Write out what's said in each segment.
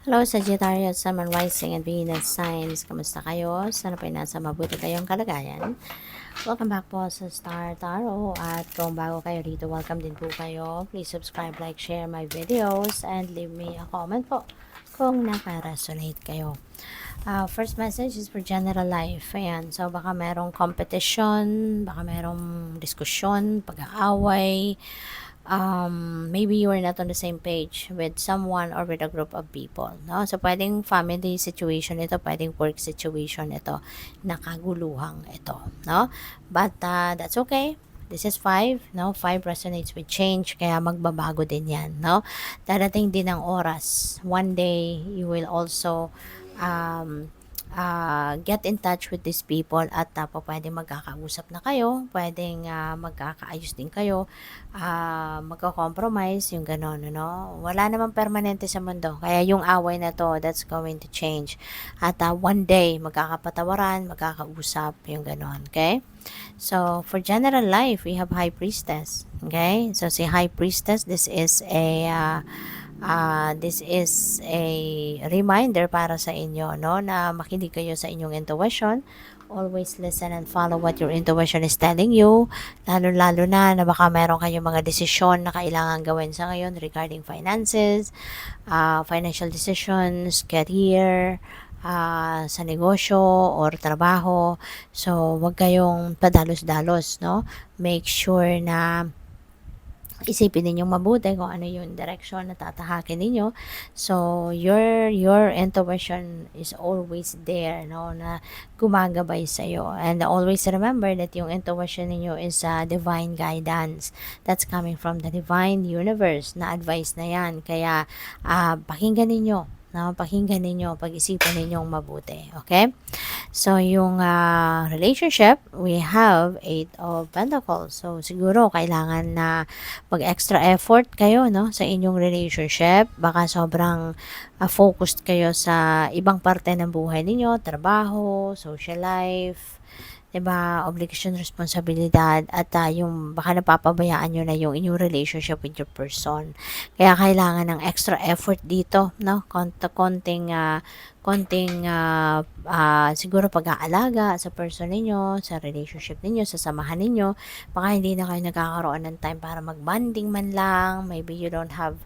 Hello, Sagittarius, Sun, Moon, Rising, and Venus signs. Kamusta kayo? Sana po nasa mabuti kayong kalagayan. Welcome back po sa Star Tarot. At kung bago kayo dito, welcome din po kayo. Please subscribe, like, share my videos, and leave me a comment po kung naka-resonate kayo. First message is for general life. Ayan. So, baka merong competition, baka merong diskusyon, pag-aaway, maybe you are not on the same page with someone or with a group of people, no? So, pwedeng family situation ito, pwedeng work situation ito, nakaguluhang ito, no? But, that's okay. This is 5, no? 5 resonates with change, kaya magbabago din yan, no? Darating din ang oras. One day, you will also, um, get in touch with these people at pwedeng magkakausap na kayo, pwedeng magkakaayos din kayo, magko-compromise, yung gano'n, ano. Wala namang permanente sa mundo, kaya yung away na to, that's going to change. At one day, magkakapatawaran, magkakausap, yung gano'n, okay? So, for general life, we have High Priestess, okay? So, si High Priestess, this is a reminder para sa inyo, no, na makinig kayo sa inyong intuition. Always listen and follow what your intuition is telling you. Lalo-lalo na baka meron kayong mga desisyon na kailangan gawin sa ngayon regarding finances, financial decisions, career, sa negosyo or trabaho. So, wag kayong padalos-dalos, no? Make sure na isipin ninyong mabuti kung ano yung direction na tatahakin ninyo. So, your intuition is always there, no, na gumagabay sa iyo. And always remember that yung intuition ninyo is divine guidance. That's coming from the divine universe na advice na yan. Kaya, pakinggan ninyo, no? Pakinggan ninyo, pag-isipan ninyong mabuti. Okay? So, yung relationship, we have 8 of Pentacles. So, siguro, kailangan na mag-extra effort kayo, no, sa inyong relationship. Baka sobrang focused kayo sa ibang parte ng buhay ninyo, trabaho, social life, 'di ba, obligasyon, responsibilidad, at yung baka napapabayaan nyo na yung inyong relationship with your person. Kaya kailangan ng extra effort dito, no? Konting siguro pag-aalaga sa person ninyo, sa relationship ninyo, sa samahan ninyo. Baka hindi na kayo nagkakaroon ng time para mag-bonding man lang. Maybe you don't have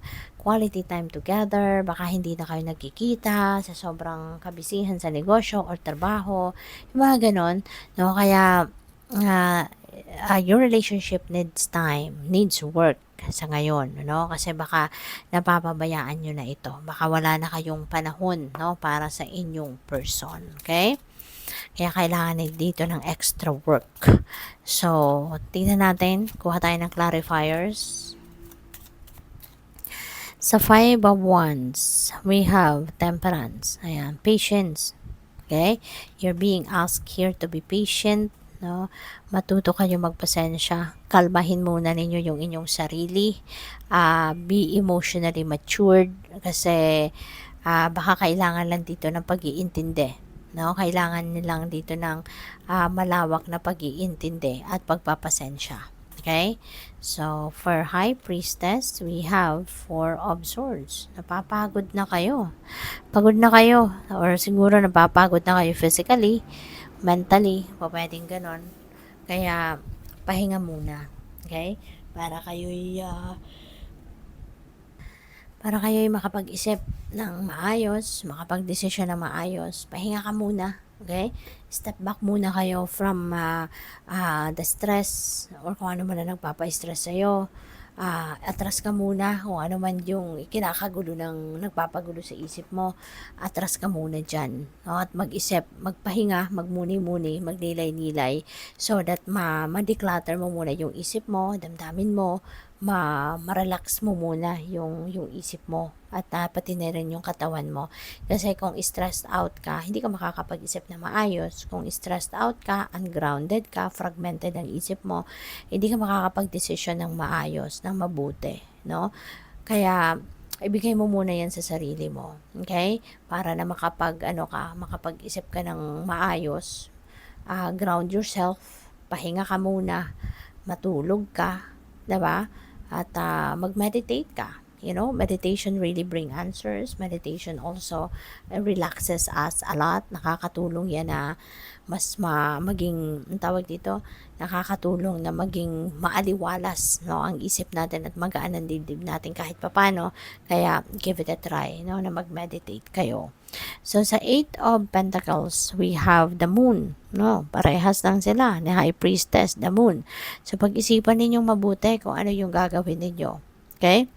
quality time together. Baka hindi na kayo nagkikita sa sobrang kabisihan sa negosyo or trabaho. Yung mga ganon, no? Kaya, your relationship needs time, needs work sa ngayon, no? Kasi baka napapabayaan nyo na ito. Baka wala na kayong panahon, no, para sa inyong person, okay? Kaya kailangan dito ng extra work. So, tingnan natin, kuha tayo ng clarifiers. Sa 5 of Wands, we have Temperance. Ayan, patience. Okay? You're being asked here to be patient, no? Matuto kayo magpasensya. Kalmahin muna ninyo yung inyong sarili. Be emotionally matured kasi baka kailangan lang dito ng pag-iintindi, no? Kailangan nilang dito ng malawak na pag-iintindi at pagpapasensya. Okay? So, for High Priestess, we have 4 of Swords. Napapagod na kayo. Pagod na kayo. Or siguro napapagod na kayo physically, mentally. Pwedeng ganon. Kaya, pahinga muna. Okay? Para kayo'y makapag-isip ng maayos, makapag-desisyon ng maayos. Pahinga ka muna. Okay? Step back muna kayo from the stress or kung ano man na nagpapa-stress sa'yo. Atras ka muna kung ano man yung kinakagulo ng nagpapagulo sa isip mo. Atras ka muna dyan, no? At mag-isip, magpahinga, magmuni-muni, magnilay-nilay so that ma-declutter mo muna yung isip mo, damdamin mo, ma-relax mo muna yung isip mo at pati na rin yung katawan mo. Kasi kung stressed out ka, hindi ka makakapag-isip na maayos. Kung stressed out ka, ungrounded ka, fragmented ang isip mo, hindi ka makakapag-desisyon ng maayos, ng mabuti, no? Kaya ibigay mo muna yan sa sarili mo, okay? Para na makapag-isip ka ng maayos, ground yourself, pahinga ka muna, matulog ka, 'di ba? At mag-meditate ka. Meditation really bring answers. Meditation also relaxes us a lot. Nakakatulong yan na mas maging, ang tawag dito, nakakatulong na maging maaliwalas, no, ang isip natin at magaan ang dibdib natin kahit papano. Kaya give it a try, no, na mag-meditate kayo. So, sa Eight of Pentacles, we have the Moon. No, parehas lang sila. Ni High Priestess, the Moon. So, pag-isipan ninyong mabuti kung ano yung gagawin ninyo. Okay?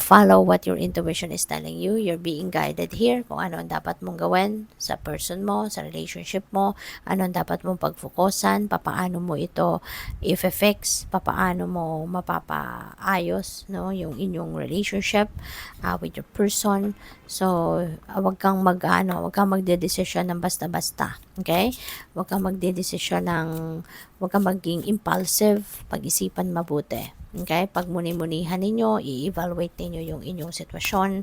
Follow what your intuition is telling you. You're being guided here kung ano ang dapat mong gawin sa person mo, sa relationship mo, ano ang dapat mong pagfokusan, papaano mo ito i-fix, papaano mo mapapaayos, no, yung inyong relationship with your person. So, wag kang magdedesisyon ng basta-basta. Okay? Wag kang maging impulsive, pag-isipan mabuti. Okay? Pag muni-munihan ninyo, i-evaluate ninyo yung inyong sitwasyon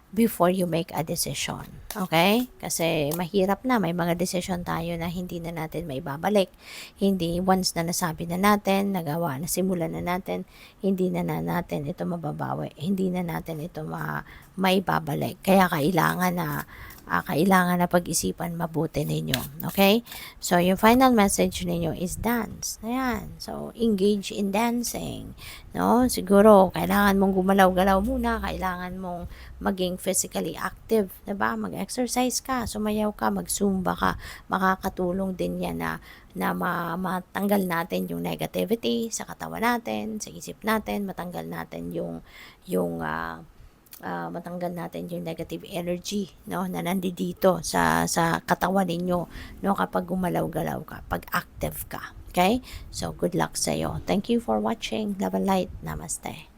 before you make a decision. Okay? Kasi mahirap na, may mga decision tayo na hindi na natin maibabalik. Hindi, once na nasabi na natin, nagawa, nasimulan na natin, hindi na natin ito mababawi. Hindi na natin ito maibabalik. Kaya kailangan na pag-isipan mabuti ninyo. Okay? So, yung final message ninyo is dance. Ayan. So, engage in dancing. No? Siguro, kailangan mong gumalaw-galaw muna. Kailangan mong maging physically active. Diba? Mag-exercise ka, sumayaw ka, mag-zumba ka. Makakatulong din yan na matanggal natin yung negativity sa katawan natin, sa isip natin, matanggal natin yung matanggal natin yung negative energy, no, na nandito sa katawan ninyo, no, kapag gumalaw-galaw ka, pag active ka. Okay? So, good luck sa iyo. Thank you for watching. Love and light. Namaste.